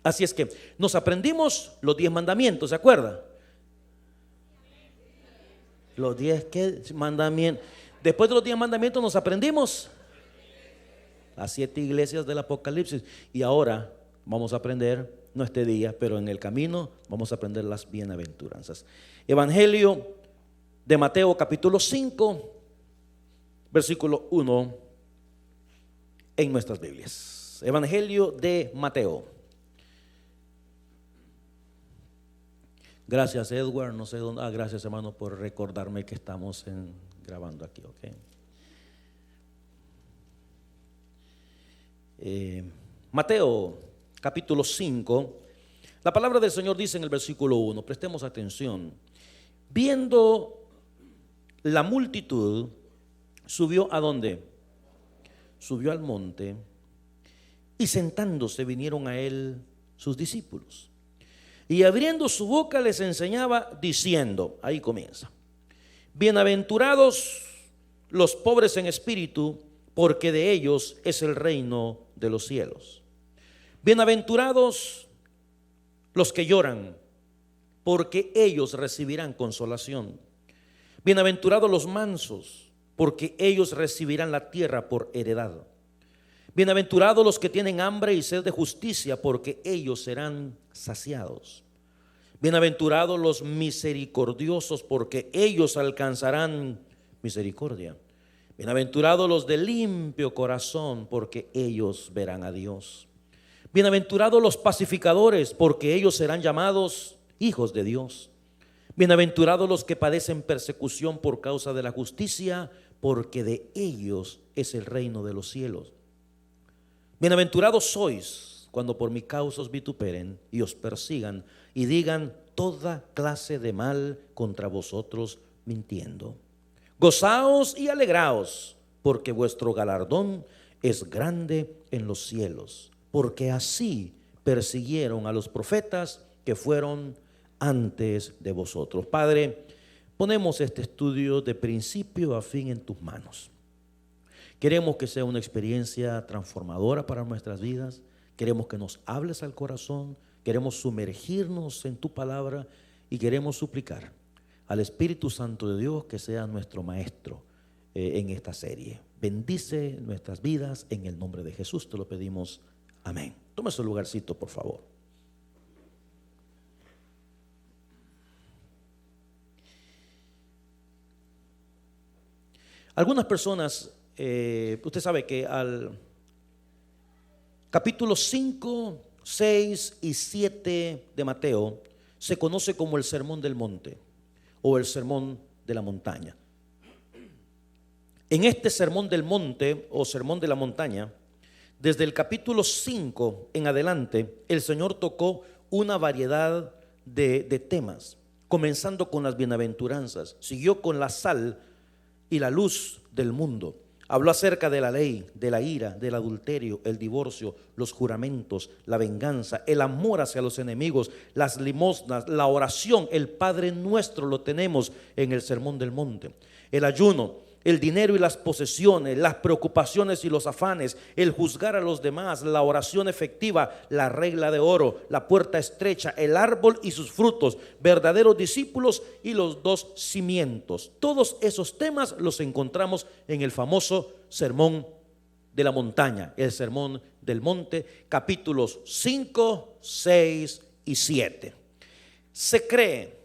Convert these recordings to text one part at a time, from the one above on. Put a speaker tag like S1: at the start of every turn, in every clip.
S1: Así es que nos aprendimos los 10 mandamientos, ¿se acuerda? Los 10 mandamientos. Después de los 10 mandamientos nos aprendimos las 7 iglesias del Apocalipsis. Y ahora vamos a aprender, no este día, pero en el camino vamos a aprender las bienaventuranzas. Evangelio de Mateo capítulo 5, versículo 1 en nuestras Biblias. Evangelio de Mateo. Gracias, Edward, no sé dónde. Gracias, hermano, por recordarme que estamos grabando aquí, ok. Mateo capítulo 5. La palabra del Señor dice en el versículo 1, prestemos atención. Viendo la multitud, subió ¿a dónde? Subió al monte, y sentándose vinieron a él sus discípulos. Y abriendo su boca les enseñaba diciendo, ahí comienza: bienaventurados los pobres en espíritu, porque de ellos es el reino de los cielos. Bienaventurados los que lloran, porque ellos recibirán consolación. Bienaventurados los mansos, porque ellos recibirán la tierra por heredad. Bienaventurados los que tienen hambre y sed de justicia, porque ellos serán saciados. Bienaventurados los misericordiosos, porque ellos alcanzarán misericordia. Bienaventurados los de limpio corazón, porque ellos verán a Dios. Bienaventurados los pacificadores, porque ellos serán llamados hijos de Dios. Bienaventurados los que padecen persecución por causa de la justicia, porque de ellos es el reino de los cielos. Bienaventurados sois cuando por mi causa os vituperen y os persigan y digan toda clase de mal contra vosotros mintiendo. Gozaos y alegraos, porque vuestro galardón es grande en los cielos, porque así persiguieron a los profetas que fueron antes de vosotros. Padre, ponemos este estudio de principio a fin en tus manos. Queremos que sea una experiencia transformadora para nuestras vidas. Queremos que nos hables al corazón. Queremos sumergirnos en tu palabra y queremos suplicar al Espíritu Santo de Dios que sea nuestro maestro en esta serie. Bendice nuestras vidas en el nombre de Jesús, te lo pedimos. Amén. Tome su lugarcito, por favor. Algunas personas, usted sabe que al capítulo 5, 6 y 7 de Mateo se conoce como el Sermón del Monte o el Sermón de la Montaña. En este Sermón del Monte o Sermón de la Montaña, desde el capítulo 5 en adelante, el Señor tocó una variedad de temas, comenzando con las bienaventuranzas, siguió con la sal y la luz del mundo. Habló acerca de la ley, de la ira, del adulterio, el divorcio, los juramentos, la venganza, el amor hacia los enemigos, las limosnas, la oración, el Padre Nuestro lo tenemos en el Sermón del Monte. El ayuno, el dinero y las posesiones, las preocupaciones y los afanes, el juzgar a los demás, la oración efectiva, la regla de oro, la puerta estrecha, el árbol y sus frutos, verdaderos discípulos y los dos cimientos. Todos esos temas los encontramos en el famoso Sermón de la Montaña, el Sermón del Monte, capítulos 5, 6 y 7. Se cree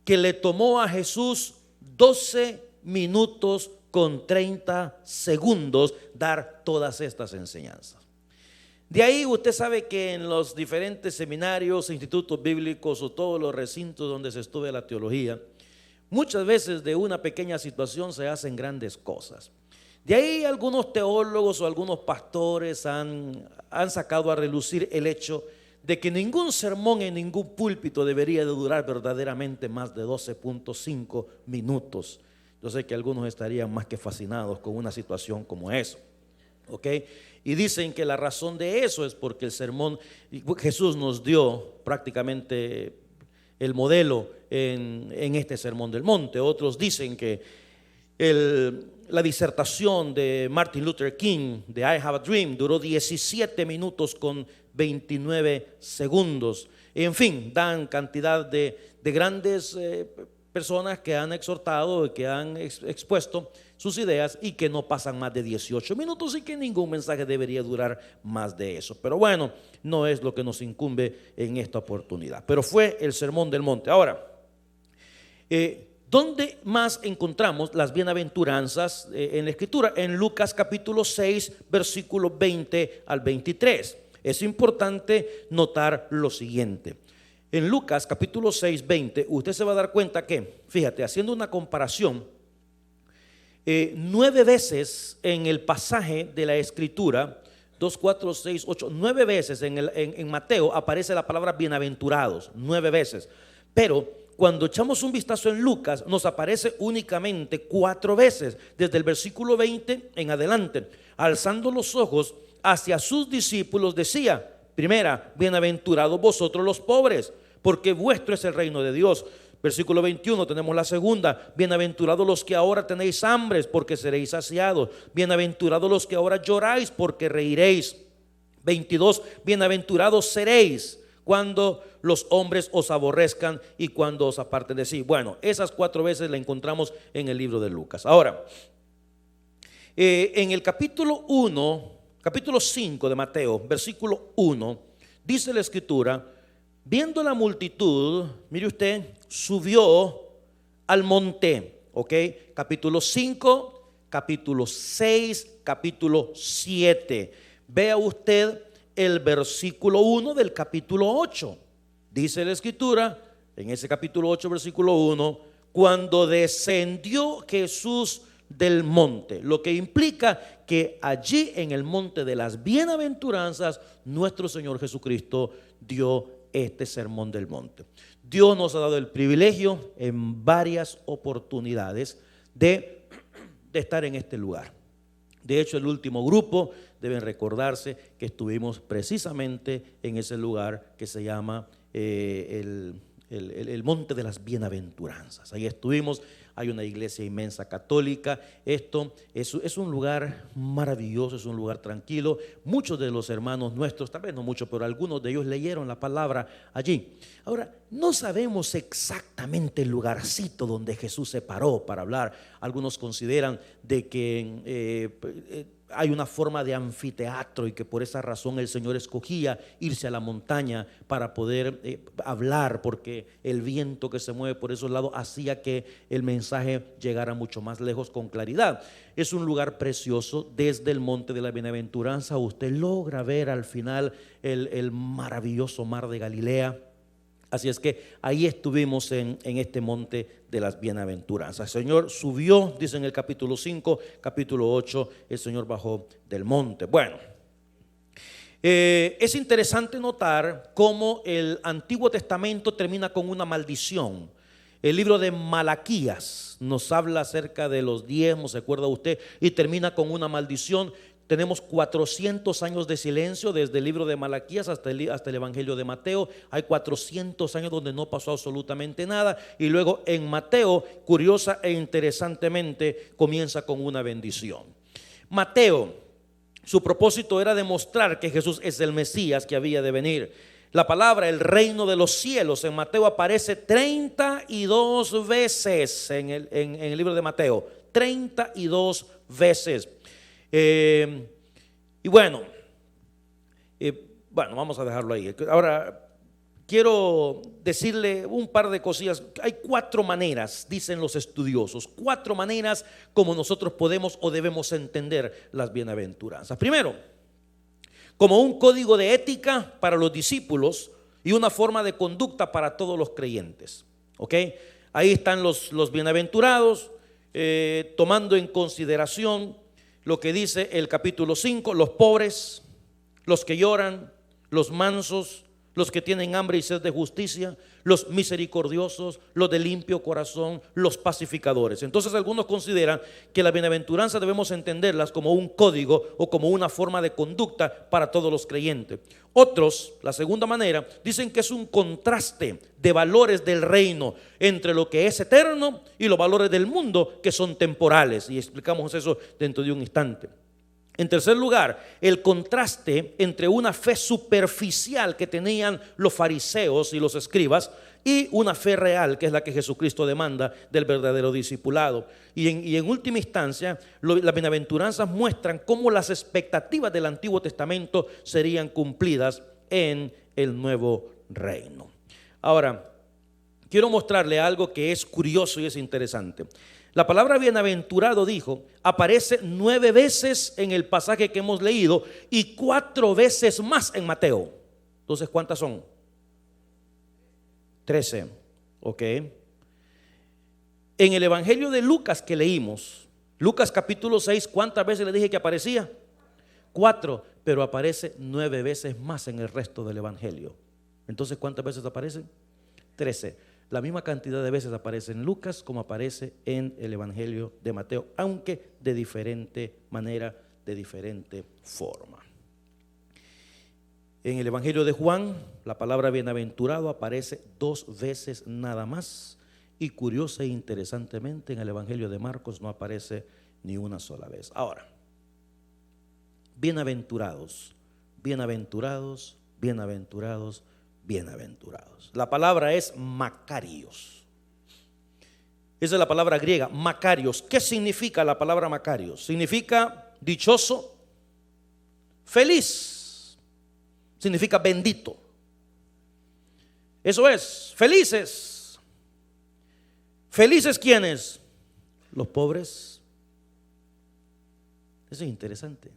S1: que le tomó a Jesús 12 minutos con 30 segundos dar todas estas enseñanzas. De ahí usted sabe que en los diferentes seminarios, institutos bíblicos o todos los recintos donde se estudia la teología, muchas veces de una pequeña situación se hacen grandes cosas. De ahí algunos teólogos o algunos pastores han sacado a relucir el hecho de que ningún sermón en ningún púlpito debería de durar verdaderamente más de 12.5 minutos. Yo sé que algunos estarían más que fascinados con una situación como eso, ¿ok? Y dicen que la razón de eso es porque el sermón, Jesús nos dio prácticamente el modelo en este Sermón del Monte. Otros dicen que la disertación de Martin Luther King de I Have a Dream duró 17 minutos con 29 segundos. En fin, dan cantidad de grandes personas que han exhortado, que han expuesto sus ideas y que no pasan más de 18 minutos y que ningún mensaje debería durar más de eso. Pero bueno, no es lo que nos incumbe en esta oportunidad. Pero fue el Sermón del Monte. Ahora, ¿dónde más encontramos las bienaventuranzas en la Escritura? En Lucas capítulo 6, versículo 20 al 23. Es importante notar lo siguiente. En Lucas capítulo 6, 20, usted se va a dar cuenta que, fíjate, haciendo una comparación, 9 veces en el pasaje de la Escritura, 2, 4, 6, 8, 9 veces en Mateo aparece la palabra bienaventurados, 9 veces. Pero cuando echamos un vistazo en Lucas, nos aparece únicamente 4 veces, desde el versículo 20 en adelante. Alzando los ojos hacia sus discípulos decía, primera, bienaventurados vosotros los pobres, porque vuestro es el reino de Dios. Versículo 21 tenemos la segunda, bienaventurados los que ahora tenéis hambre, porque seréis saciados. Bienaventurados los que ahora lloráis, porque reiréis. 22, bienaventurados seréis cuando los hombres os aborrezcan y cuando os aparten de sí. Bueno, esas 4 veces la encontramos en el libro de Lucas. Ahora, en el capítulo 5 de Mateo, versículo 1, dice la Escritura, viendo la multitud, mire usted, subió al monte, ¿ok? Capítulo 5, capítulo 6, capítulo 7. Vea usted el versículo 1 del capítulo 8. Dice la Escritura, en ese capítulo 8, versículo 1, cuando descendió Jesús del monte, lo que implica que allí en el monte de las bienaventuranzas, nuestro Señor Jesucristo dio este sermón del monte. Dios nos ha dado el privilegio en varias oportunidades de estar en este lugar. De hecho, el último grupo, deben recordarse que estuvimos precisamente en ese lugar que se llama el monte de las bienaventuranzas. Ahí estuvimos. Hay una iglesia inmensa católica. Esto es un lugar maravilloso, es un lugar tranquilo. Muchos de los hermanos nuestros, tal vez no muchos, pero algunos de ellos leyeron la palabra allí. Ahora, no sabemos exactamente el lugarcito donde Jesús se paró para hablar. Algunos consideran de que hay una forma de anfiteatro y que por esa razón el Señor escogía irse a la montaña para poder hablar, porque el viento que se mueve por esos lados hacía que el mensaje llegara mucho más lejos con claridad. Es un lugar precioso. Desde el monte de la bienaventuranza usted logra ver al final el maravilloso mar de Galilea. Así es que ahí estuvimos en este monte de las bienaventuranzas. El Señor subió, dice en el capítulo 5, capítulo 8, el Señor bajó del monte. Bueno, es interesante notar cómo el Antiguo Testamento termina con una maldición. El libro de Malaquías nos habla acerca de los diezmos, ¿se acuerda usted? Y termina con una maldición. Tenemos 400 años de silencio desde el libro de Malaquías hasta el Evangelio de Mateo. Hay 400 años donde no pasó absolutamente nada. Y luego en Mateo, curiosa e interesantemente, comienza con una bendición. Mateo, su propósito era demostrar que Jesús es el Mesías que había de venir. La palabra el reino de los cielos en Mateo aparece 32 veces en el libro de Mateo. 32 veces. Y bueno, vamos a dejarlo ahí. Ahora quiero decirle un par de cosillas. Hay 4 maneras, dicen los estudiosos, 4 maneras como nosotros podemos o debemos entender las bienaventuranzas. Primero, como un código de ética para los discípulos y una forma de conducta para todos los creyentes. ¿Ok? Ahí están los bienaventurados, tomando en consideración lo que dice el capítulo 5, los pobres, los que lloran, los mansos, los que tienen hambre y sed de justicia, los misericordiosos, los de limpio corazón, los pacificadores. Entonces algunos consideran que la bienaventuranza debemos entenderlas como un código o como una forma de conducta para todos los creyentes. Otros, la segunda manera, dicen que es un contraste de valores del reino entre lo que es eterno y los valores del mundo que son temporales, y explicamos eso dentro de un instante. En tercer lugar, el contraste entre una fe superficial que tenían los fariseos y los escribas y una fe real, que es la que Jesucristo demanda del verdadero discipulado. Y en última instancia, las bienaventuranzas muestran cómo las expectativas del Antiguo Testamento serían cumplidas en el nuevo reino. Ahora, quiero mostrarle algo que es curioso y es interesante. La palabra bienaventurado, dijo, aparece 9 veces en el pasaje que hemos leído y 4 veces más en Mateo. Entonces, ¿cuántas son? 13. Ok. En el Evangelio de Lucas que leímos, Lucas capítulo 6, ¿cuántas veces le dije que aparecía? 4, pero aparece 9 veces más en el resto del Evangelio. Entonces, ¿cuántas veces aparece? 13. La misma cantidad de veces aparece en Lucas como aparece en el Evangelio de Mateo, aunque de diferente manera, de diferente forma. En el Evangelio de Juan, la palabra bienaventurado aparece 2 veces nada más, y curiosa e interesantemente en el Evangelio de Marcos no aparece ni una sola vez. Ahora, bienaventurados, bienaventurados, bienaventurados, bienaventurados. La palabra es Macarios. Esa es la palabra griega, Macarios. ¿Qué significa la palabra Macarios? Significa dichoso, feliz. Significa bendito. Eso es, felices. ¿Felices quiénes? Los pobres. Eso es interesante.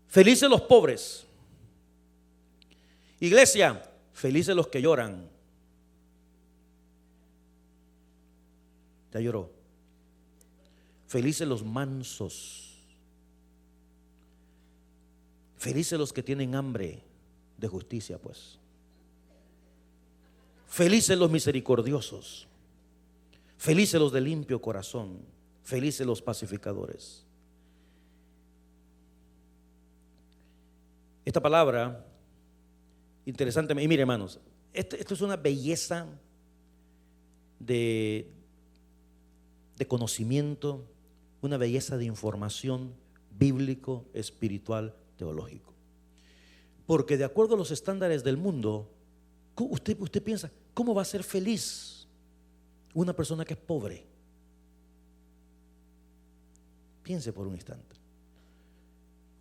S1: Felices los pobres. Iglesia, felices los que lloran. Ya lloró. Felices los mansos. Felices los que tienen hambre de justicia, pues. Felices los misericordiosos. Felices los de limpio corazón. Felices los pacificadores. Esta palabra, interesante, y mire, hermanos, esto es una belleza de conocimiento, una belleza de información bíblico, espiritual, teológico. Porque de acuerdo a los estándares del mundo, usted piensa, ¿cómo va a ser feliz una persona que es pobre? Piense por un instante.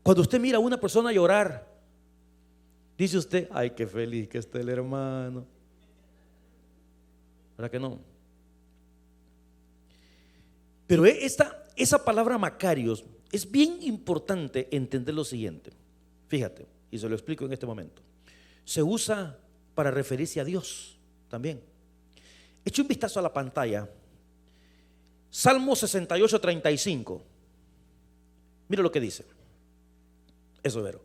S1: Cuando usted mira a una persona llorar, dice usted, ay, qué feliz que está el hermano. ¿Verdad que no? Pero esa palabra Macarios es bien importante entender lo siguiente. Fíjate, y se lo explico en este momento. Se usa para referirse a Dios también. Eche un vistazo a la pantalla. Salmo 68, 35. Mira lo que dice. Eso es vero.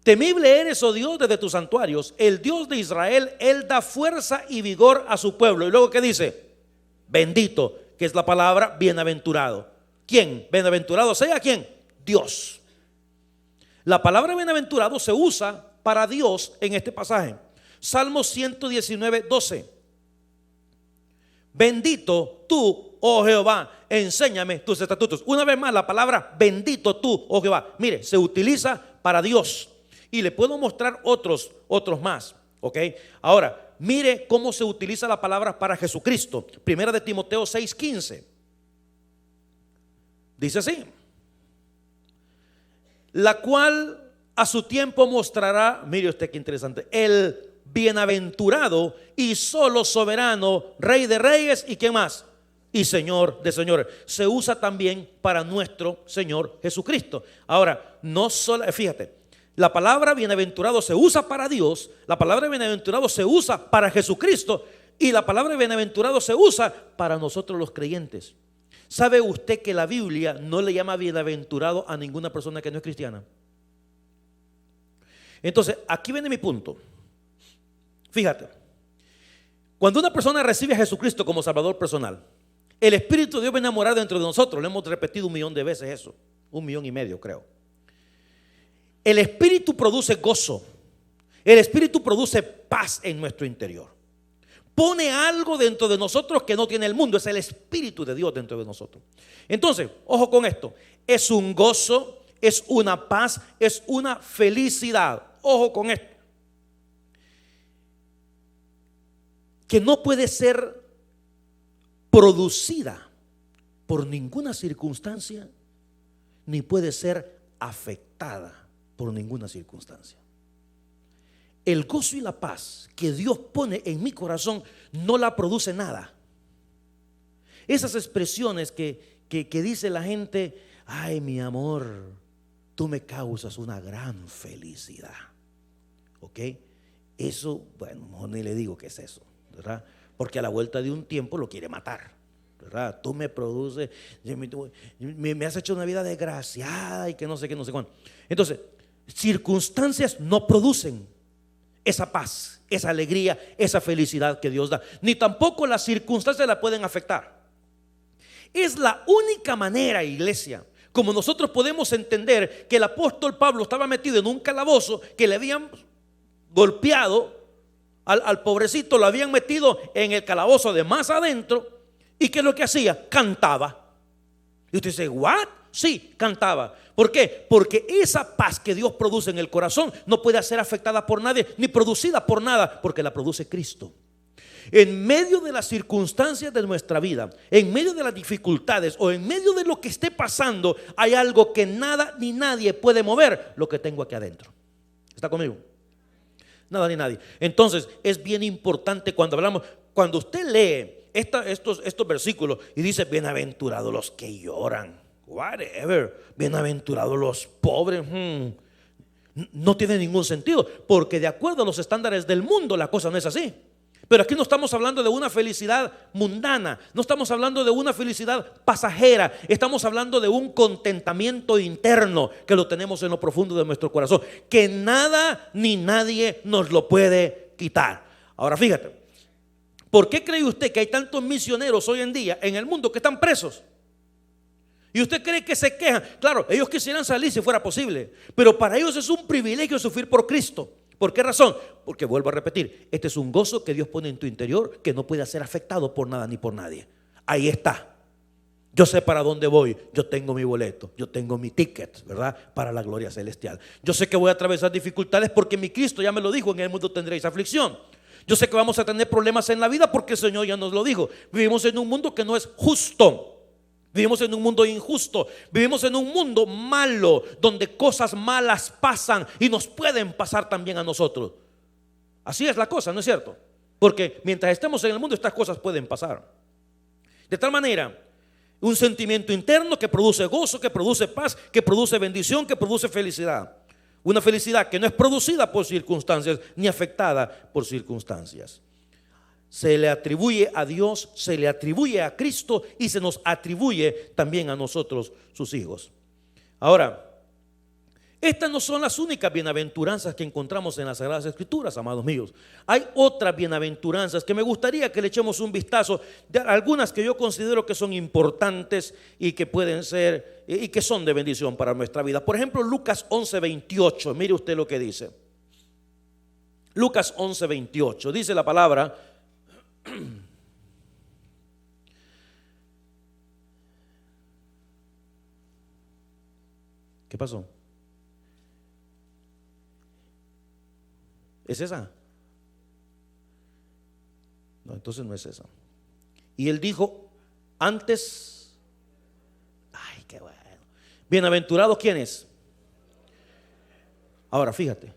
S1: Temible eres, oh Dios, desde tus santuarios. El Dios de Israel, Él da fuerza y vigor a su pueblo. Y luego, ¿qué dice? Bendito, que es la palabra bienaventurado. ¿Quién? Bienaventurado sea ¿quién? Dios. La palabra bienaventurado se usa para Dios en este pasaje. Salmo 119, 12. Bendito tú, oh Jehová, enséñame tus estatutos. Una vez más, la palabra bendito tú, oh Jehová, mire, se utiliza para Dios. Y le puedo mostrar otros más, ¿ok? Ahora, mire cómo se utiliza la palabra para Jesucristo. Primera de Timoteo 6:15. Dice así: la cual a su tiempo mostrará, mire usted qué interesante, el bienaventurado y solo soberano, Rey de reyes y ¿qué más? Y Señor de señores. Se usa también para nuestro Señor Jesucristo. Ahora, no solo, fíjate, la palabra bienaventurado se usa para Dios, la palabra bienaventurado se usa para Jesucristo y la palabra bienaventurado se usa para nosotros los creyentes. ¿Sabe usted que la Biblia no le llama bienaventurado a ninguna persona que no es cristiana? Entonces, aquí viene mi punto. Fíjate, cuando una persona recibe a Jesucristo como Salvador personal, el Espíritu de Dios viene a morar dentro de nosotros. Lo hemos repetido 1.000.000 de veces eso, 1.5 millones creo. El Espíritu produce gozo. El Espíritu produce paz en nuestro interior. pone algo dentro de nosotros que no tiene el mundo. Es el Espíritu de Dios dentro de nosotros. Entonces, ojo con esto. Es un gozo, es una paz, es una felicidad. Ojo con esto. Que no puede ser producida por ninguna circunstancia, ni puede ser afectada por ninguna circunstancia. El gozo y la paz que Dios pone en mi corazón no la produce nada. Esas expresiones que dice la gente: ay, mi amor, tú me causas una gran felicidad. ¿Ok? Eso, bueno, mejor ni le digo qué es eso, ¿verdad? Porque a la vuelta de un tiempo lo quiere matar, ¿verdad? Tú me produces, me has hecho una vida desgraciada y que no sé qué, no sé cuándo. Entonces, circunstancias no producen esa paz, esa alegría, esa felicidad que Dios da. Ni tampoco las circunstancias la pueden afectar. Es la única manera, iglesia, como nosotros podemos entender que el apóstol Pablo estaba metido en un calabozo, que le habían golpeado al pobrecito, lo habían metido en el calabozo de más adentro. ¿Y qué es lo que hacía? Cantaba. Y usted dice: ¿what? Sí, cantaba. ¿Por qué? Porque esa paz que Dios produce en el corazón no puede ser afectada por nadie, ni producida por nada, porque la produce Cristo. En medio de las circunstancias de nuestra vida, en medio de las dificultades o en medio de lo que esté pasando, hay algo que nada ni nadie puede mover: lo que tengo aquí adentro. ¿Está conmigo? Nada ni nadie. Entonces es bien importante cuando hablamos, cuando usted lee estos versículos y dice: bienaventurados los que lloran, whatever, bienaventurados los pobres, no tiene ningún sentido, porque de acuerdo a los estándares del mundo la cosa no es así. Pero aquí no estamos hablando de una felicidad mundana, no estamos hablando de una felicidad pasajera, estamos hablando de un contentamiento interno que lo tenemos en lo profundo de nuestro corazón, que nada ni nadie nos lo puede quitar. Ahora fíjate, ¿por qué cree usted que hay tantos misioneros hoy en día en el mundo que están presos? Y usted cree que se quejan. Claro, ellos quisieran salir si fuera posible, pero para ellos es un privilegio sufrir por Cristo. ¿Por qué razón? Porque vuelvo a repetir, este es un gozo que Dios pone en tu interior, que no puede ser afectado por nada ni por nadie. Ahí está. Yo sé para dónde voy, yo tengo mi boleto, yo tengo mi ticket, ¿verdad? Para la gloria celestial. Yo sé que voy a atravesar dificultades porque mi Cristo ya me lo dijo: en el mundo tendréis aflicción. Yo sé que vamos a tener problemas en la vida porque el Señor ya nos lo dijo. Vivimos en un mundo que no es justo. Vivimos en un mundo injusto, vivimos en un mundo malo, donde cosas malas pasan y nos pueden pasar también a nosotros. Así es la cosa, ¿no es cierto? Porque mientras estemos en el mundo, estas cosas pueden pasar. De tal manera, un sentimiento interno que produce gozo, que produce paz, que produce bendición, que produce felicidad. Una felicidad que no es producida por circunstancias ni afectada por circunstancias. Se le atribuye a Dios, se le atribuye a Cristo y se nos atribuye también a nosotros, sus hijos. Ahora, estas no son las únicas bienaventuranzas que encontramos en las Sagradas Escrituras, amados míos. Hay otras bienaventuranzas que me gustaría que le echemos un vistazo, de algunas que yo considero que son importantes y que pueden ser y que son de bendición para nuestra vida. Por ejemplo, Lucas 11:28, mire usted lo que dice. Lucas 11:28, dice la palabra: ¿qué pasó? ¿Es esa? No, entonces no es esa. Y él dijo antes: ay, qué bueno. Bienaventurados, ¿quiénes? Ahora fíjate,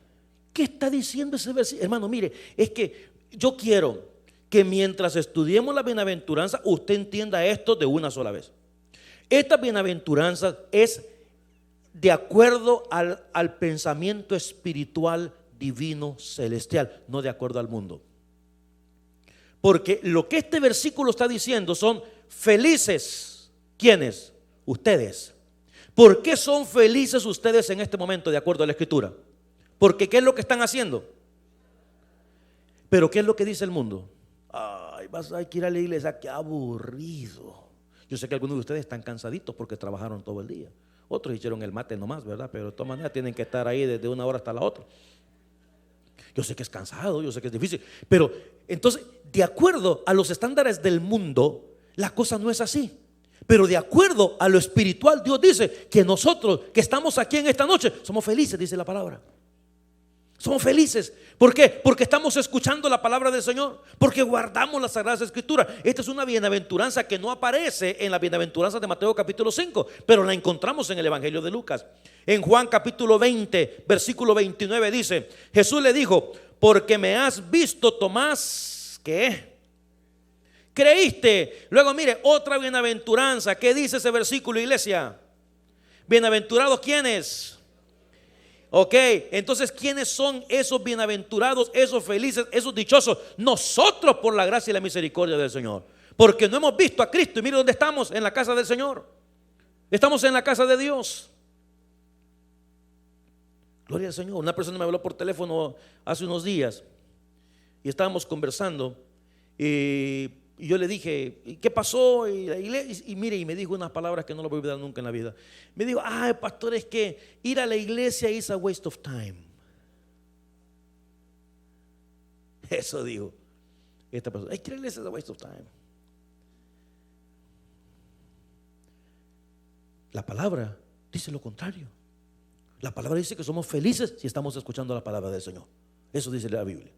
S1: ¿qué está diciendo ese versículo? Hermano, mire, es que yo quiero que mientras estudiemos la bienaventuranza, usted entienda esto de una sola vez. Esta bienaventuranza es de acuerdo al pensamiento espiritual, divino, celestial, no de acuerdo al mundo. Porque lo que este versículo está diciendo son felices. ¿Quiénes? Ustedes. ¿Por qué son felices ustedes en este momento de acuerdo a la Escritura? Porque ¿qué es lo que están haciendo? Pero ¿qué es lo que dice el mundo? Ay, vas a ir a la iglesia, qué aburrido. Yo sé que algunos de ustedes están cansaditos porque trabajaron todo el día. Otros hicieron el mate nomás, ¿verdad? Pero de todas maneras tienen que estar ahí desde una hora hasta la otra. Yo sé que es cansado, yo sé que es difícil, pero entonces, de acuerdo a los estándares del mundo, la cosa no es así. Pero de acuerdo a lo espiritual, Dios dice que nosotros que estamos aquí en esta noche somos felices, dice la palabra. Somos felices. ¿Por qué? Porque estamos escuchando la palabra del Señor, porque guardamos las Sagradas Escrituras. Esta es una bienaventuranza que no aparece en la bienaventuranza de Mateo capítulo 5, pero la encontramos en el Evangelio de Lucas. En Juan capítulo 20, versículo 29 dice: Jesús le dijo: porque me has visto, Tomás, ¿qué? ¿Creíste? Luego mire, otra bienaventuranza. ¿Qué dice ese versículo, iglesia? ¿Bienaventurados quiénes? Ok, entonces ¿quiénes son esos bienaventurados, esos felices, esos dichosos? Nosotros, por la gracia y la misericordia del Señor, porque no hemos visto a Cristo. Y mire dónde estamos, en la casa del Señor. Estamos en la casa de Dios. Gloria al Señor. Una persona me habló por teléfono hace unos días y estábamos conversando y yo le dije: ¿qué pasó? Y mire, y me dijo unas palabras que no lo voy a olvidar nunca en la vida. Me dijo: ay, pastor, es que ir a la iglesia is a waste of time. Eso dijo esta persona: ir a la iglesia is a waste of time. La palabra dice lo contrario. La palabra dice que somos felices si estamos escuchando la palabra del Señor. Eso dice la Biblia.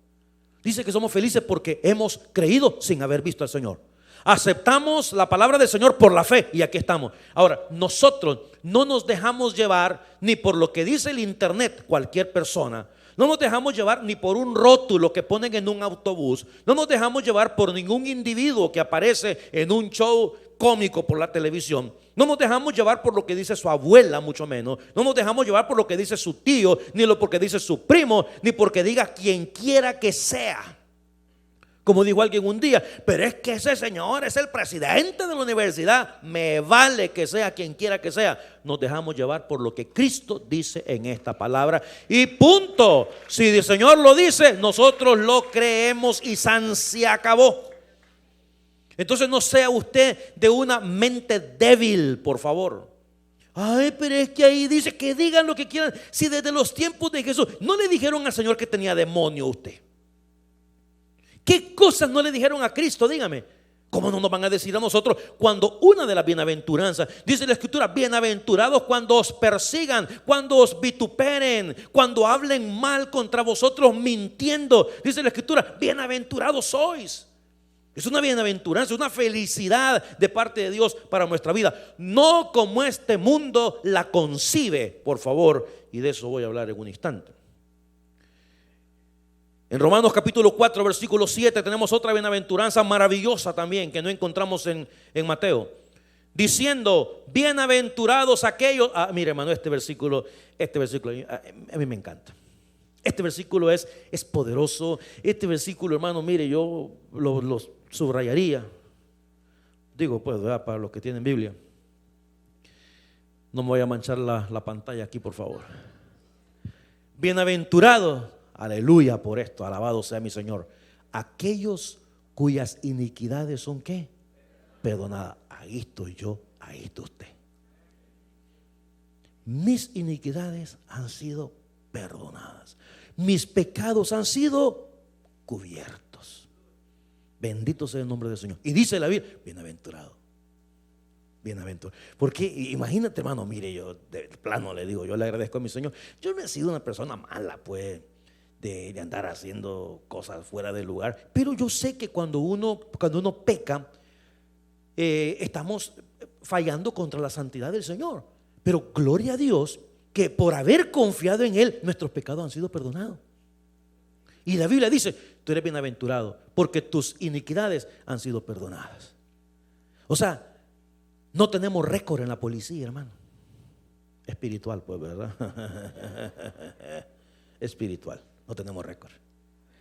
S1: Dice que somos felices porque hemos creído sin haber visto al Señor. Aceptamos la palabra del Señor por la fe y aquí estamos. Ahora, nosotros no nos dejamos llevar ni por lo que dice el internet, cualquier persona. No nos dejamos llevar ni por un rótulo que ponen en un autobús. No nos dejamos llevar por ningún individuo que aparece en un show cómico por la televisión. No nos dejamos llevar por lo que dice su abuela, mucho menos. No nos dejamos llevar por lo que dice su tío, ni lo porque dice su primo, ni porque diga quien quiera que sea. Como dijo alguien un día: pero es que ese señor es el presidente de la universidad. Me vale que sea quien quiera que sea. Nos dejamos llevar por lo que Cristo dice en esta palabra y punto. Si el Señor lo dice, nosotros lo creemos y se acabó. Entonces no sea usted de una mente débil, por favor. Ay, pero es que ahí dice que digan lo que quieran. Si desde los tiempos de Jesús no le dijeron al Señor que tenía demonio usted. ¿Qué cosas no le dijeron a Cristo? Dígame. ¿Cómo no nos van a decir a nosotros cuando una de las bienaventuranzas, dice la Escritura: bienaventurados cuando os persigan, cuando os vituperen, cuando hablen mal contra vosotros mintiendo? Dice la Escritura: bienaventurados sois. Es una bienaventuranza, una felicidad de parte de Dios para nuestra vida. No como este mundo la concibe, por favor. Y de eso voy a hablar en un instante. En Romanos capítulo 4, versículo 7 tenemos otra bienaventuranza maravillosa también que no encontramos en Mateo. Diciendo: bienaventurados aquellos. Mire, hermano, este versículo a mí me encanta. Este versículo es poderoso. Este versículo, hermano, mire, yo lo subrayaría. Digo, pues, ¿verdad? Para los que tienen Biblia. No me voy a manchar la pantalla aquí, por favor. Bienaventurados, aleluya por esto, alabado sea mi Señor, aquellos cuyas iniquidades son ¿qué? Perdonadas. Ahí estoy yo, ahí está usted. Mis iniquidades han sido perdonadas. Mis pecados han sido cubiertos. Bendito sea el nombre del Señor. Y dice la Biblia: bienaventurado. Bienaventurado. Porque imagínate, hermano, mire, yo de plano le digo, yo le agradezco a mi Señor. Yo no he sido una persona mala, pues, de andar haciendo cosas fuera del lugar. Pero yo sé que cuando uno peca, estamos fallando contra la santidad del Señor. Pero gloria a Dios que por haber confiado en Él, nuestros pecados han sido perdonados. Y la Biblia dice: tú eres bienaventurado porque tus iniquidades han sido perdonadas. O sea, no tenemos récord en la policía, hermano. Espiritual, pues, ¿verdad? Espiritual, no tenemos récord.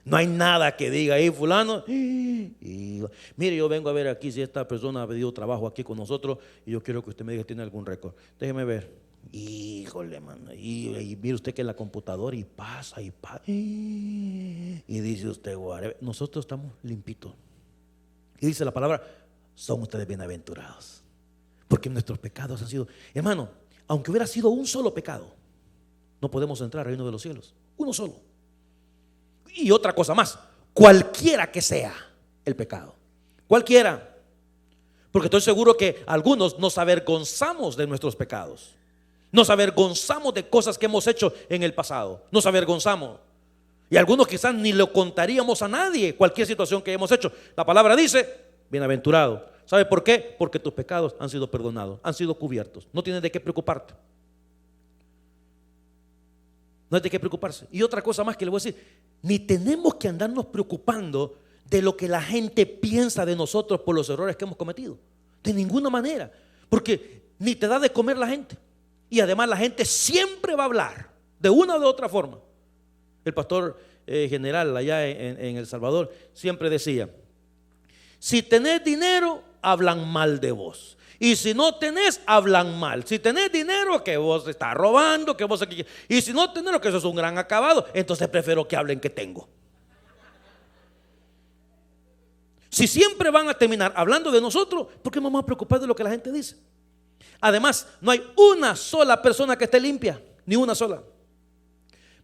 S1: No hay nada que diga ahí fulano. Mire, yo vengo a ver aquí si esta persona ha pedido trabajo aquí con nosotros y yo quiero que usted me diga si tiene algún récord. Déjeme ver. Híjole, mano. Y mire usted que en la computadora y pasa. Y dice usted: nosotros estamos limpitos. Y dice la palabra: son ustedes bienaventurados porque nuestros pecados han sido. Hermano, aunque hubiera sido un solo pecado, no podemos entrar al reino de los cielos. Uno solo. Y otra cosa más, cualquiera que sea el pecado, cualquiera. Porque estoy seguro que algunos nos avergonzamos de nuestros pecados. Nos avergonzamos de cosas que hemos hecho en el pasado. Nos avergonzamos. Y algunos quizás ni lo contaríamos a nadie, cualquier situación que hemos hecho. La palabra dice, bienaventurado. ¿Sabe por qué? Porque tus pecados han sido perdonados, han sido cubiertos. No tienes de qué preocuparte. No hay de qué preocuparse. Y otra cosa más que le voy a decir, ni tenemos que andarnos preocupando de lo que la gente piensa de nosotros por los errores que hemos cometido. De ninguna manera. Porque ni te da de comer la gente. Y además la gente siempre va a hablar de una o de otra forma. El pastor general allá en El Salvador siempre decía, si tenés dinero, hablan mal de vos. Y si no tenés, hablan mal. Si tenés dinero, que vos estás robando, que vos aquí. Y si no tenés, que eso es un gran acabado. Entonces prefiero que hablen que tengo. Si siempre van a terminar hablando de nosotros, ¿por qué nos vamos a preocupar de lo que la gente dice? Además, no hay una sola persona que esté limpia, ni una sola.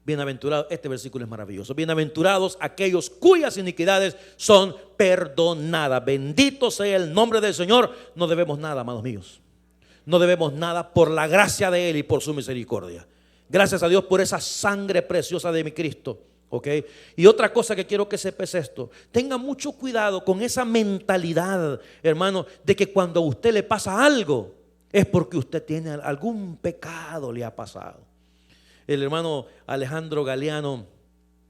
S1: Bienaventurados, este versículo es maravilloso. Bienaventurados aquellos cuyas iniquidades son perdonadas. Bendito sea el nombre del Señor. No debemos nada, amados míos. No debemos nada por la gracia de Él y por su misericordia. Gracias a Dios por esa sangre preciosa de mi Cristo. ¿Okay? Y otra cosa que quiero que sepas es esto. Tenga mucho cuidado con esa mentalidad, hermano, de que cuando a usted le pasa algo es porque usted tiene algún pecado, le ha pasado. El hermano Alejandro Galeano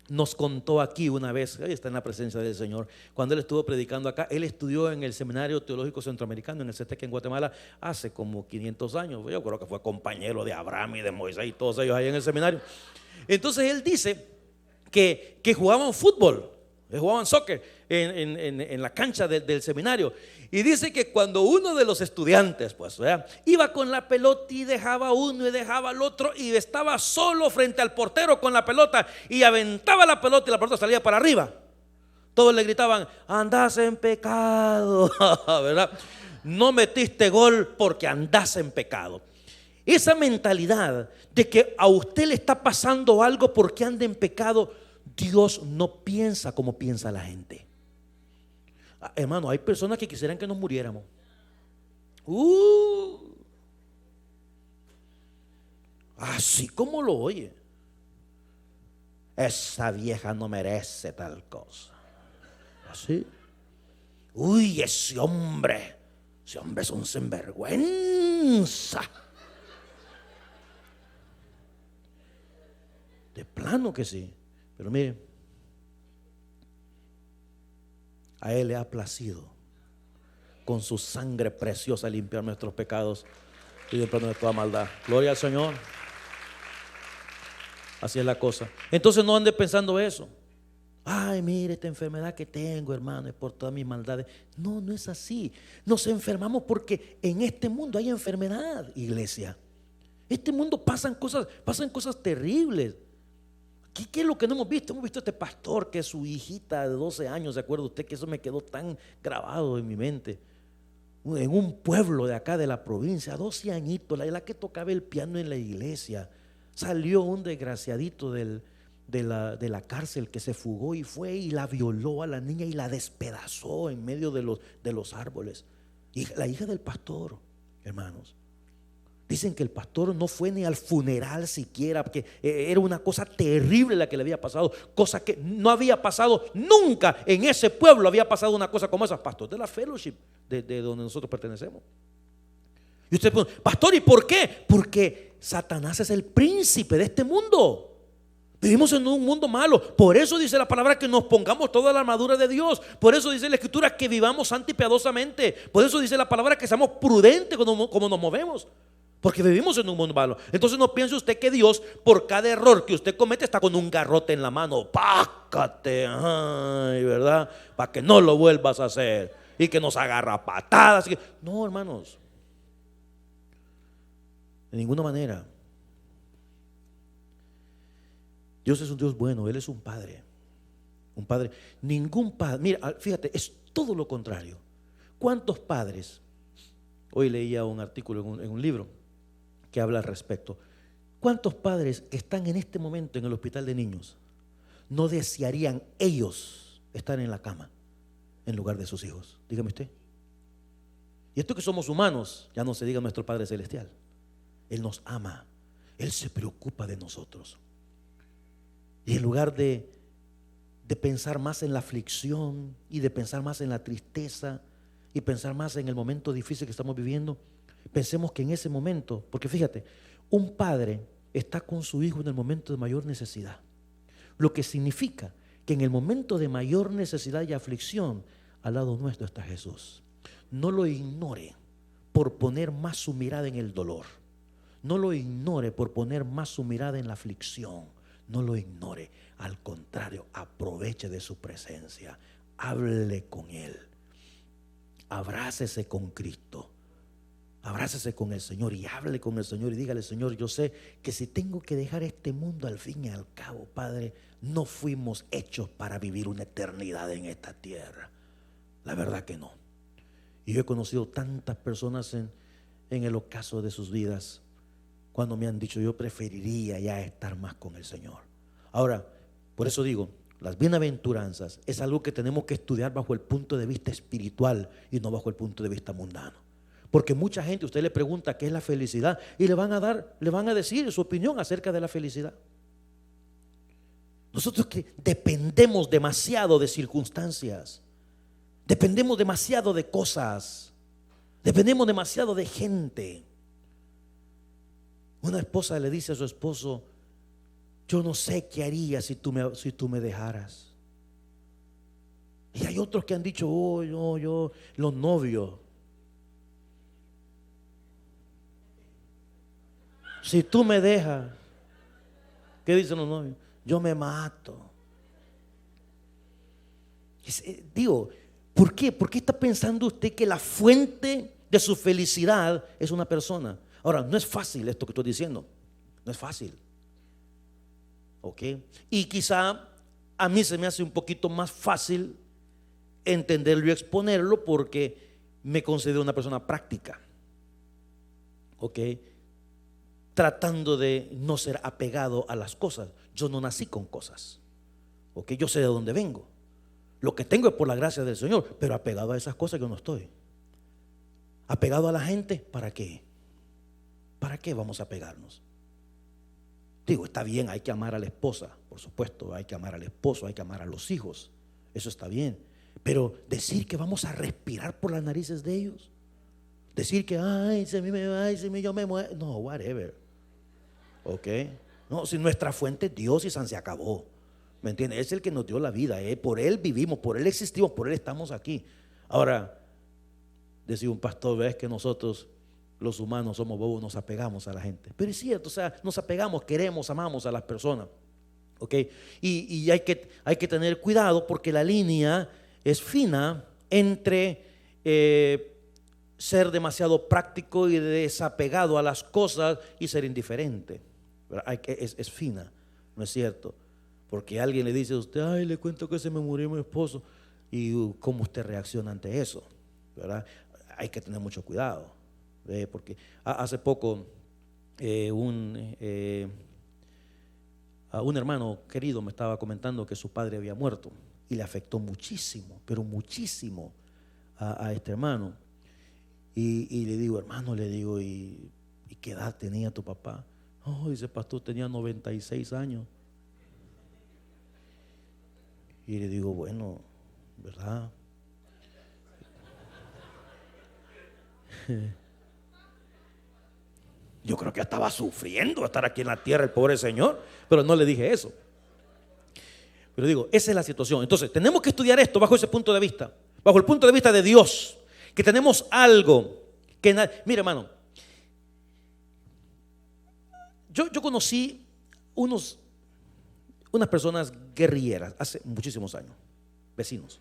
S1: nos contó aquí una vez, ahí está en la presencia del Señor, cuando él estuvo predicando acá. Él estudió en el Seminario Teológico Centroamericano, en el CETEC en Guatemala, hace como 500 años. Yo creo que fue compañero de Abraham y de Moisés y todos ellos ahí en el seminario. Entonces él dice que jugaban fútbol, jugaban soccer en la cancha del seminario. Y dice que cuando uno de los estudiantes pues, iba con la pelota y dejaba uno y dejaba al otro, y estaba solo frente al portero con la pelota y aventaba la pelota y la pelota salía para arriba, todos le gritaban: andás en pecado, ¿verdad? No metiste gol porque andás en pecado. Esa mentalidad de que a usted le está pasando algo porque anda en pecado, Dios no piensa como piensa la gente. Hermano, hay personas que quisieran que nos muriéramos. Así como lo oye. Esa vieja no merece tal cosa. Así. Uy, ese hombre es un sinvergüenza. De plano que sí. Pero mire, a Él le ha placido con su sangre preciosa limpiar nuestros pecados y limpiarnos de toda maldad. Gloria al Señor. Así es la cosa. Entonces no ande pensando eso. Ay, mire esta enfermedad que tengo, hermano, es por todas mis maldades. No, no es así. Nos enfermamos porque en este mundo hay enfermedad, iglesia. Este mundo pasan cosas terribles. ¿Qué es lo que no hemos visto? Hemos visto a este pastor que su hijita de 12 años, ¿se acuerda usted? Que eso me quedó tan grabado en mi mente. En un pueblo de acá de la provincia, 12 añitos, la que tocaba el piano en la iglesia. Salió un desgraciadito de la cárcel que se fugó y fue y la violó a la niña y la despedazó en medio de los árboles. Y la hija del pastor, hermanos. Dicen que el pastor no fue ni al funeral siquiera, porque era una cosa terrible la que le había pasado, cosa que no había pasado nunca en ese pueblo. Había pasado una cosa como esa. Pastor de la fellowship de donde nosotros pertenecemos. Y usted pregunta: pastor, ¿y por qué? Porque Satanás es el príncipe de este mundo. Vivimos en un mundo malo. Por eso dice la palabra que nos pongamos toda la armadura de Dios. Por eso dice la Escritura que vivamos santa y piadosamente. Por eso dice la palabra que seamos prudentes como nos movemos. Porque vivimos en un mundo malo. Entonces no piense usted que Dios, por cada error que usted comete, está con un garrote en la mano. Pácate, ay, ¿verdad? Para que no lo vuelvas a hacer. Y que nos agarra a patadas. No, hermanos. De ninguna manera. Dios es un Dios bueno. Él es un Padre. Un Padre. Ningún padre. Mira, fíjate, es todo lo contrario. ¿Cuántos padres? Hoy leía un artículo en un libro que habla al respecto. ¿Cuántos padres están en este momento en el hospital de niños? no desearían ellos estar en la cama en lugar de sus hijos? Dígame usted. Y esto que somos humanos, ya no se diga nuestro Padre Celestial. Él nos ama, Él se preocupa de nosotros. Y en lugar de pensar más en la aflicción y de pensar más en la tristeza y pensar más en el momento difícil que estamos viviendo, pensemos que en ese momento, porque fíjate, un padre está con su hijo en el momento de mayor necesidad, lo que significa que en el momento de mayor necesidad y aflicción, al lado nuestro está Jesús. No lo ignore por poner más su mirada en el dolor. No lo ignore por poner más su mirada en la aflicción. No lo ignore. Al contrario, aproveche de su presencia. Hable con Él. Abrácese con Cristo. Abrácese con el Señor y hable con el Señor y dígale: Señor, yo sé que si tengo que dejar este mundo, al fin y al cabo, Padre, no fuimos hechos para vivir una eternidad en esta tierra. La verdad que no. Y yo he conocido tantas personas en el ocaso de sus vidas cuando me han dicho: yo preferiría ya estar más con el Señor. Ahora, por eso digo, las bienaventuranzas es algo que tenemos que estudiar bajo el punto de vista espiritual y no bajo el punto de vista mundano. Porque mucha gente, usted le pregunta qué es la felicidad y le van a decir su opinión acerca de la felicidad. Nosotros que dependemos demasiado de circunstancias, dependemos demasiado de cosas, dependemos demasiado de gente. Una esposa le dice a su esposo: yo no sé qué haría si tú me dejaras. Y hay otros que han dicho: los novios, si tú me dejas, ¿qué dicen los novios? Yo me mato. Digo, ¿por qué? ¿Por qué está pensando usted que la fuente de su felicidad es una persona? Ahora, no es fácil esto que estoy diciendo. No es fácil. ¿Ok? Y quizá a mí se me hace un poquito más fácil entenderlo y exponerlo porque me considero una persona práctica. ¿Ok? Tratando de no ser apegado a las cosas. Yo no nací con cosas. ¿Ok? Yo sé de dónde vengo. Lo que tengo es por la gracia del Señor, pero apegado a esas cosas yo no estoy. Apegado a la gente, ¿para qué? ¿Para qué vamos a apegarnos? Digo, está bien, hay que amar a la esposa, por supuesto, hay que amar al esposo, hay que amar a los hijos, eso está bien. Pero decir que vamos a respirar por las narices de ellos, decir que yo me muero, no, whatever. ¿Ok? No, si nuestra fuente es Dios y se acabó. ¿Me entiendes? Es el que nos dio la vida, por Él vivimos, por Él existimos, por Él estamos aquí. Ahora, decía un pastor: ves que nosotros los humanos somos bobos, nos apegamos a la gente. Pero es cierto, o sea, nos apegamos, queremos, amamos a las personas. ¿Ok? Y hay que tener cuidado porque la línea es fina entre ser demasiado práctico y desapegado a las cosas y ser indiferente. Es fina, ¿no es cierto? Porque alguien le dice a usted: ay, le cuento que se me murió mi esposo. ¿Y cómo usted reacciona ante eso? ¿Verdad? Hay que tener mucho cuidado. Porque hace poco un hermano querido me estaba comentando que su padre había muerto y le afectó muchísimo, pero muchísimo a este hermano. Y le digo: hermano, ¿y qué edad tenía tu papá? Oh, dice: pastor, tenía 96 años. Y le digo: bueno, ¿verdad? Yo creo que estaba sufriendo estar aquí en la tierra el pobre señor, pero no le dije eso. Pero digo, esa es la situación. Entonces tenemos que estudiar esto bajo ese punto de vista, bajo el punto de vista de Dios, que tenemos algo que mire, hermano, yo conocí unas personas guerrilleras hace muchísimos años, vecinos,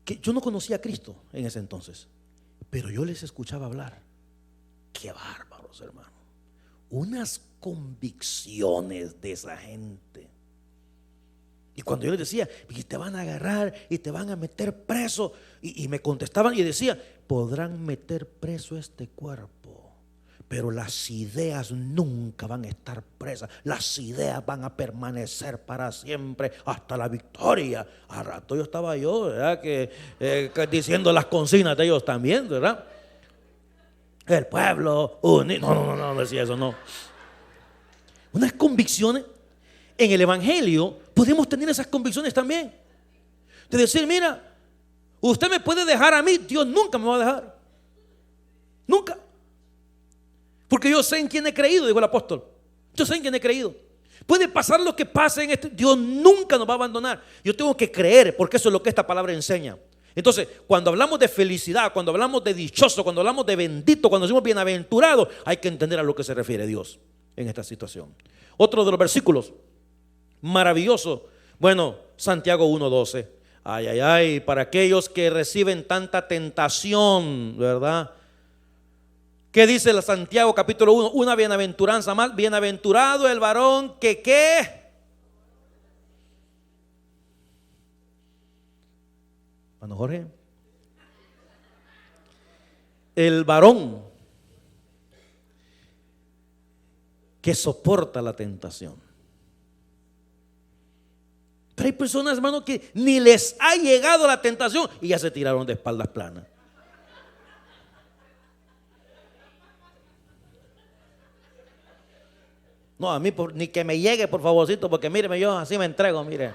S1: que yo no conocía a Cristo en ese entonces, pero yo les escuchaba hablar. Qué bárbaros, hermano. Unas convicciones de esa gente. Y cuando yo les decía: y te van a agarrar y te van a meter preso, y me contestaban y decía: podrán meter preso este cuerpo, Pero las ideas nunca van a estar presas. Las ideas van a permanecer para siempre hasta la victoria. Al rato estaba yo, ¿verdad? Diciendo las consignas de ellos también, ¿verdad? El pueblo unido. No decía eso, no. Unas convicciones. En el evangelio podemos tener esas convicciones también. De decir, mira, usted me puede dejar a mí, Dios nunca me va a dejar. Nunca. Porque yo sé en quién he creído, dijo el apóstol. Yo sé en quién he creído. Puede pasar lo que pase en este, Dios nunca nos va a abandonar. Yo tengo que creer, porque eso es lo que esta palabra enseña. Entonces, cuando hablamos de felicidad, cuando hablamos de dichoso, cuando hablamos de bendito, cuando decimos bienaventurado, hay que entender a lo que se refiere Dios en esta situación. Otro de los versículos maravilloso. Bueno, Santiago 1:12. Ay, para aquellos que reciben tanta tentación, ¿verdad? ¿Qué dice la Santiago capítulo 1? Una bienaventuranza más. Bienaventurado el varón que ¿qué? Hermano Jorge. El varón que soporta la tentación. Pero hay personas, hermano, que ni les ha llegado la tentación y ya se tiraron de espaldas planas. No, a mí ni que me llegue, por favorcito, porque míreme, yo así me entrego, mire.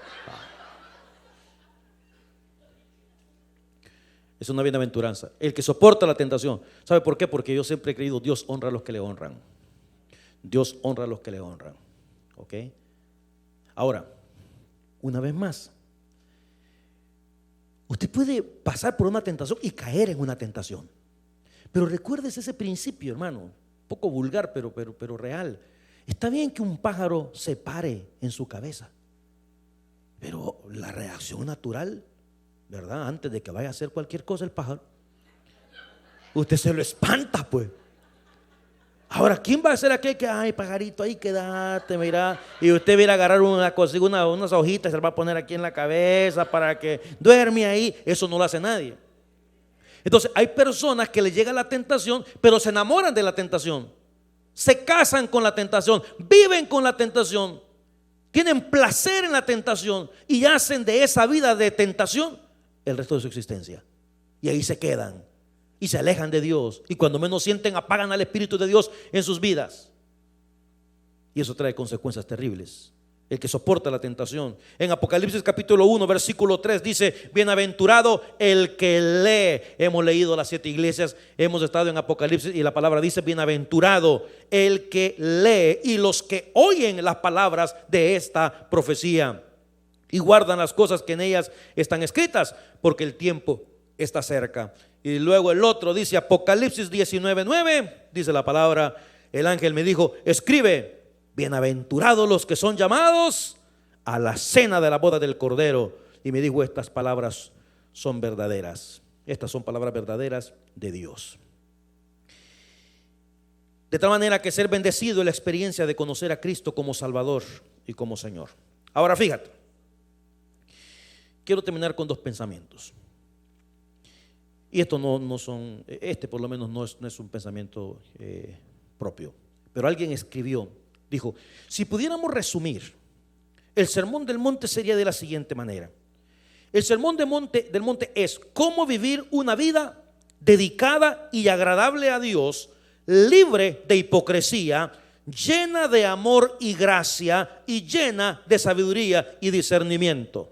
S1: Es una bienaventuranza. El que soporta la tentación. ¿Sabe por qué? Porque yo siempre he creído, Dios honra a los que le honran. Dios honra a los que le honran. ¿Ok? Ahora, una vez más, usted puede pasar por una tentación y caer en una tentación. Pero recuérdese ese principio, hermano. Un poco vulgar, pero real. Está bien que un pájaro se pare en su cabeza, pero la reacción natural, ¿verdad? Antes de que vaya a hacer cualquier cosa el pájaro, usted se lo espanta, pues. Ahora, ¿quién va a ser aquel que, ay, pajarito, ahí quédate, mira? Y usted viene a agarrar unas hojitas, se las va a poner aquí en la cabeza para que duerme ahí. Eso no lo hace nadie. Entonces, hay personas que les llega la tentación, pero se enamoran de la tentación. Se casan con la tentación, viven con la tentación, tienen placer en la tentación y hacen de esa vida de tentación el resto de su existencia. Y ahí se quedan y se alejan de Dios, y cuando menos sienten apagan al Espíritu de Dios en sus vidas, y eso trae consecuencias terribles. El que soporta la tentación. En Apocalipsis capítulo 1 versículo 3 dice: bienaventurado el que lee. Hemos leído las 7 iglesias, hemos estado en Apocalipsis y la palabra dice: bienaventurado el que lee y los que oyen las palabras de esta profecía y guardan las cosas que en ellas están escritas, porque el tiempo está cerca. Y luego el otro dice, Apocalipsis 19:9, dice la palabra: el ángel me dijo, escribe: bienaventurados los que son llamados a la cena de la boda del Cordero. Y me dijo, estas palabras son verdaderas. Estas son palabras verdaderas de Dios. De tal manera que ser bendecido es la experiencia de conocer a Cristo como Salvador y como Señor. Ahora fíjate, quiero terminar con 2 pensamientos. Y esto no son, por lo menos no es un pensamiento propio. Pero alguien escribió, dijo, si pudiéramos resumir, el sermón del monte sería de la siguiente manera. El sermón del monte es cómo vivir una vida dedicada y agradable a Dios, libre de hipocresía, llena de amor y gracia y llena de sabiduría y discernimiento.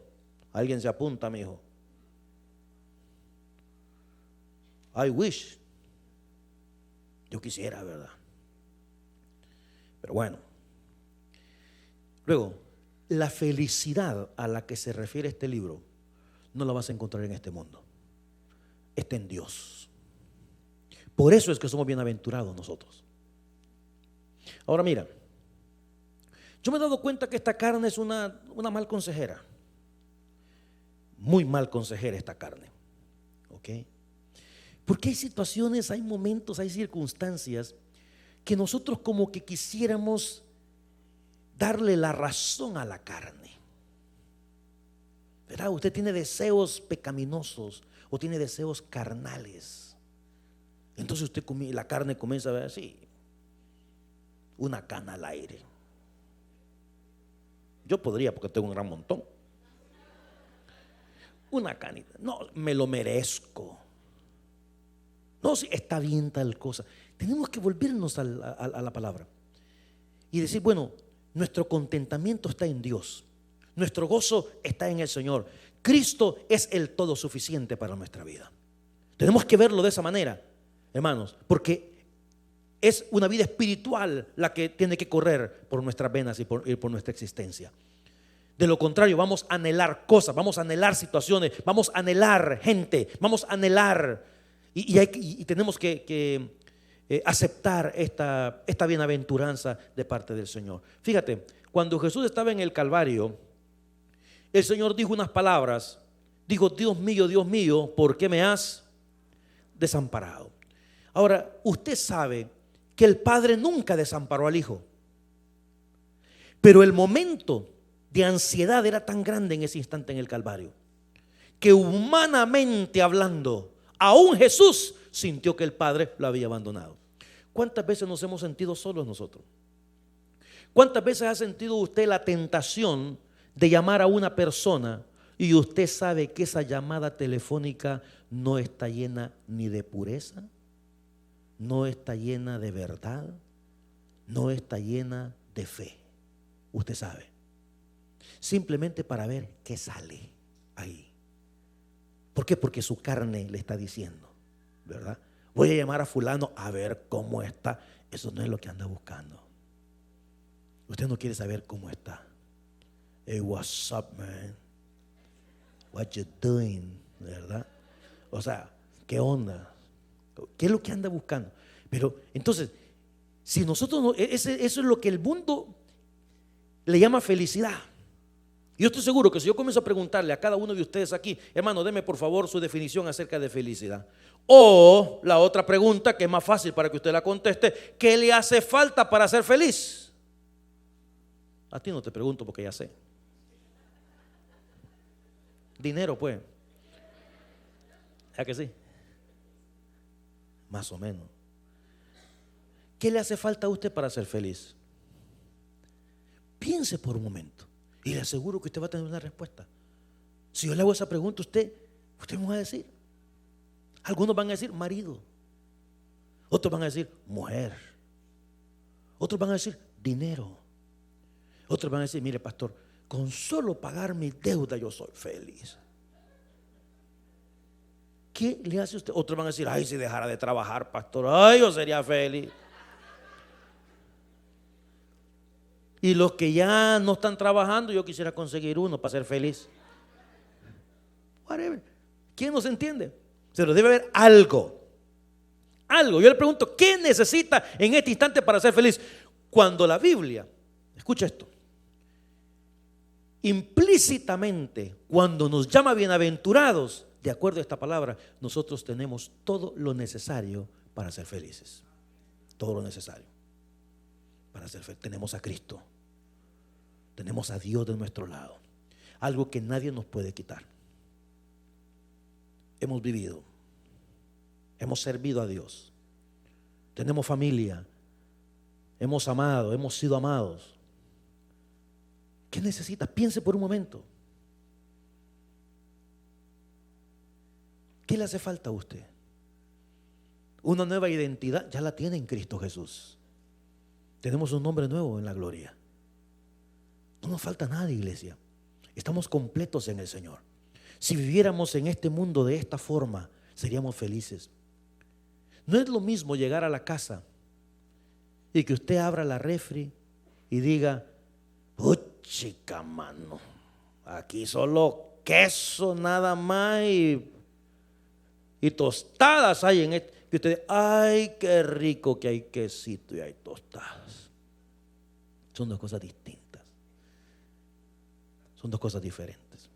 S1: Alguien se apunta, mi hijo. I wish. Yo quisiera, ¿verdad? Pero bueno. Luego, la felicidad a la que se refiere este libro no la vas a encontrar en este mundo. Está en Dios. Por eso es que somos bienaventurados nosotros. Ahora mira, yo me he dado cuenta que esta carne es una mal consejera. Muy mal consejera esta carne. ¿Ok? Porque hay situaciones, hay momentos, hay circunstancias que nosotros como que quisiéramos darle la razón a la carne. ¿Verdad? Usted tiene deseos pecaminosos o tiene deseos carnales. Entonces la carne comienza a ver así. una cana al aire. Yo podría porque tengo un gran montón. Una canita. No, me lo merezco. No, sí, está bien tal cosa. Tenemos que volvernos a la palabra y decir, bueno, nuestro contentamiento está en Dios. Nuestro gozo está en el Señor. Cristo es el todo suficiente para nuestra vida. Tenemos que verlo de esa manera, hermanos, porque es una vida espiritual la que tiene que correr por nuestras venas y por nuestra existencia. De lo contrario, vamos a anhelar cosas, vamos a anhelar situaciones, vamos a anhelar gente, vamos a anhelar y tenemos que aceptar esta bienaventuranza de parte del Señor. Fíjate, cuando Jesús estaba en el Calvario, el Señor dijo unas palabras, dijo: Dios mío, ¿por qué me has desamparado? Ahora, usted sabe que el Padre nunca desamparó al Hijo, pero el momento de ansiedad era tan grande en ese instante en el Calvario, que humanamente hablando, aún Jesús sintió que el Padre lo había abandonado. ¿Cuántas veces nos hemos sentido solos nosotros? ¿Cuántas veces ha sentido usted la tentación de llamar a una persona y usted sabe que esa llamada telefónica no está llena ni de pureza, no está llena de verdad, no está llena de fe? Usted sabe, simplemente para ver qué sale ahí. ¿Por qué? Porque su carne le está diciendo, ¿verdad? Voy a llamar a fulano a ver cómo está. Eso no es lo que anda buscando. Usted no quiere saber cómo está. Hey, what's up, man? What you doing? ¿Verdad? O sea, ¿qué onda? ¿Qué es lo que anda buscando? Pero entonces, si nosotros no, eso es lo que el mundo le llama felicidad. Yo estoy seguro que si yo comienzo a preguntarle a cada uno de ustedes aquí, hermano, deme por favor su definición acerca de felicidad. O la otra pregunta, que es más fácil para que usted la conteste: ¿qué le hace falta para ser feliz? A ti no te pregunto porque ya sé. Dinero, pues. ¿Ya que sí? Más o menos. ¿Qué le hace falta a usted para ser feliz? Piense por un momento y le aseguro que usted va a tener una respuesta. Si yo le hago esa pregunta, usted me va a decir. Algunos van a decir marido, otros van a decir mujer, otros van a decir dinero, otros van a decir: mire, pastor, con solo pagar mi deuda yo soy feliz. ¿Qué le hace a usted? Otros van a decir: ay, si dejara de trabajar, pastor, ay, yo sería feliz. Y los que ya no están trabajando, yo quisiera conseguir uno para ser feliz. Whatever. ¿Quién nos entiende? Se lo debe haber algo. Algo. Yo le pregunto: ¿qué necesita en este instante para ser feliz? Cuando la Biblia, escucha esto, implícitamente, cuando nos llama bienaventurados, de acuerdo a esta palabra, nosotros tenemos todo lo necesario para ser felices. Todo lo necesario para ser felices. Tenemos a Cristo, tenemos a Dios de nuestro lado, algo que nadie nos puede quitar. Hemos vivido, hemos servido a Dios, tenemos familia, hemos amado, hemos sido amados. ¿Qué necesita? Piense por un momento. ¿Qué le hace falta a usted? Una nueva identidad, ya la tiene en Cristo Jesús. Tenemos un nombre nuevo en la gloria. No nos falta nada, iglesia. Estamos completos en el Señor. Si viviéramos en este mundo de esta forma, seríamos felices. No es lo mismo llegar a la casa y que usted abra la refri y diga: chica, mano, aquí solo queso nada más y tostadas hay en este. Que usted, ay, qué rico que hay quesito y hay tostadas. Son dos cosas distintas. Son dos cosas diferentes.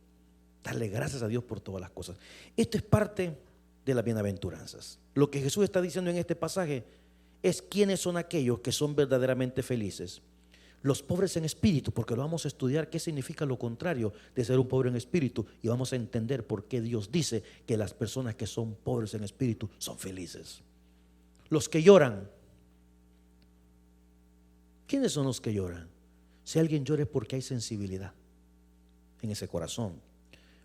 S1: Darle gracias a Dios por todas las cosas. Esto es parte de las bienaventuranzas. Lo que Jesús está diciendo en este pasaje es quiénes son aquellos que son verdaderamente felices. Los pobres en espíritu, porque lo vamos a estudiar qué significa lo contrario de ser un pobre en espíritu, y vamos a entender por qué Dios dice que las personas que son pobres en espíritu son felices. Los que lloran, ¿Quiénes son los que lloran? Si alguien llora es porque hay sensibilidad en ese corazón.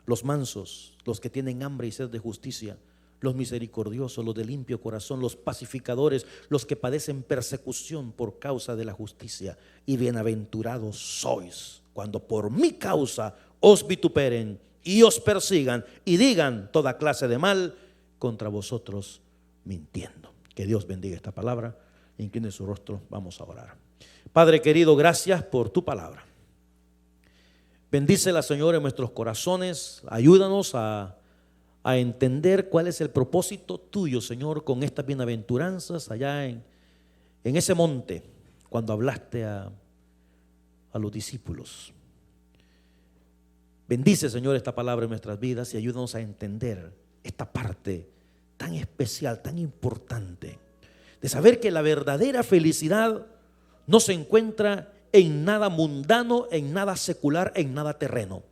S1: Los mansos, los que tienen hambre y sed de justicia, los misericordiosos, los de limpio corazón, los pacificadores, los que padecen persecución por causa de la justicia. Y bienaventurados sois cuando por mi causa os vituperen y os persigan y digan toda clase de mal contra vosotros mintiendo. Que Dios bendiga esta palabra. Incline su rostro, vamos a orar. Padre querido, gracias por tu palabra. Bendícela, Señor, en nuestros corazones. Ayúdanos a entender cuál es el propósito tuyo, Señor, con estas bienaventuranzas allá en ese monte, cuando hablaste a los discípulos. Bendice, Señor, esta palabra en nuestras vidas y ayúdanos a entender esta parte tan especial, tan importante, de saber que la verdadera felicidad no se encuentra en nada mundano, en nada secular, en nada terreno.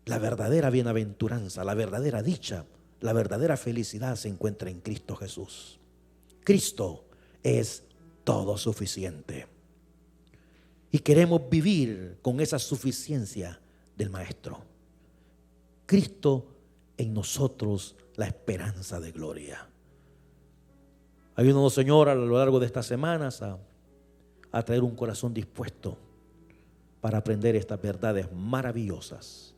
S1: La verdadera bienaventuranza, la verdadera dicha, la verdadera felicidad se encuentra en Cristo Jesús. Cristo es todo suficiente. Y queremos vivir con esa suficiencia del Maestro. Cristo en nosotros, la esperanza de gloria. Ayúdanos, Señor, a lo largo de estas semanas a traer un corazón dispuesto para aprender estas verdades maravillosas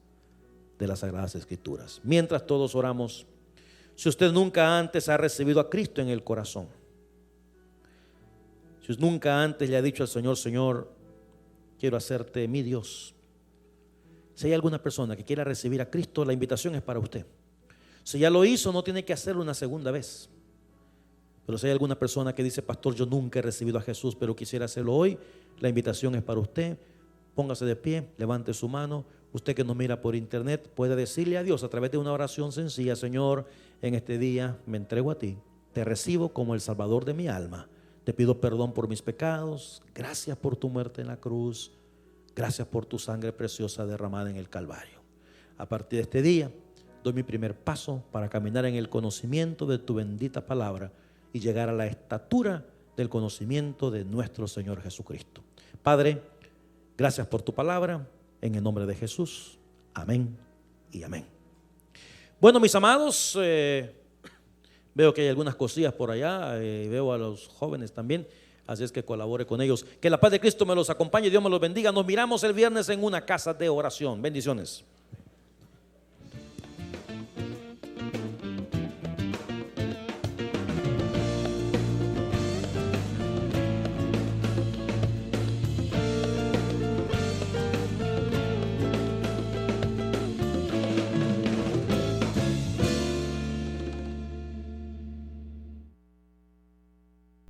S1: de las Sagradas Escrituras. Mientras todos oramos, si usted nunca antes ha recibido a Cristo en el corazón, si usted nunca antes le ha dicho al Señor: Señor, quiero hacerte mi Dios. Si hay alguna persona que quiera recibir a Cristo, la invitación es para usted. Si ya lo hizo, no tiene que hacerlo una segunda vez. Pero si hay alguna persona que dice: pastor, yo nunca he recibido a Jesús, pero quisiera hacerlo hoy, la invitación es para usted. Póngase de pie, levante su mano. Usted que nos mira por internet puede decirle a Dios a través de una oración sencilla: Señor, en este día me entrego a ti, te recibo como el Salvador de mi alma, te pido perdón por mis pecados, gracias por tu muerte en la cruz, gracias por tu sangre preciosa derramada en el Calvario. A partir de este día doy mi primer paso para caminar en el conocimiento de tu bendita palabra y llegar a la estatura del conocimiento de nuestro Señor Jesucristo. Padre, gracias por tu palabra, en el nombre de Jesús, amén y amén. Bueno, mis amados, veo que hay algunas cosillas por allá, veo a los jóvenes también, así es que colabore con ellos. Que la paz de Cristo me los acompañe, Dios me los bendiga. Nos miramos el viernes en una casa de oración. Bendiciones.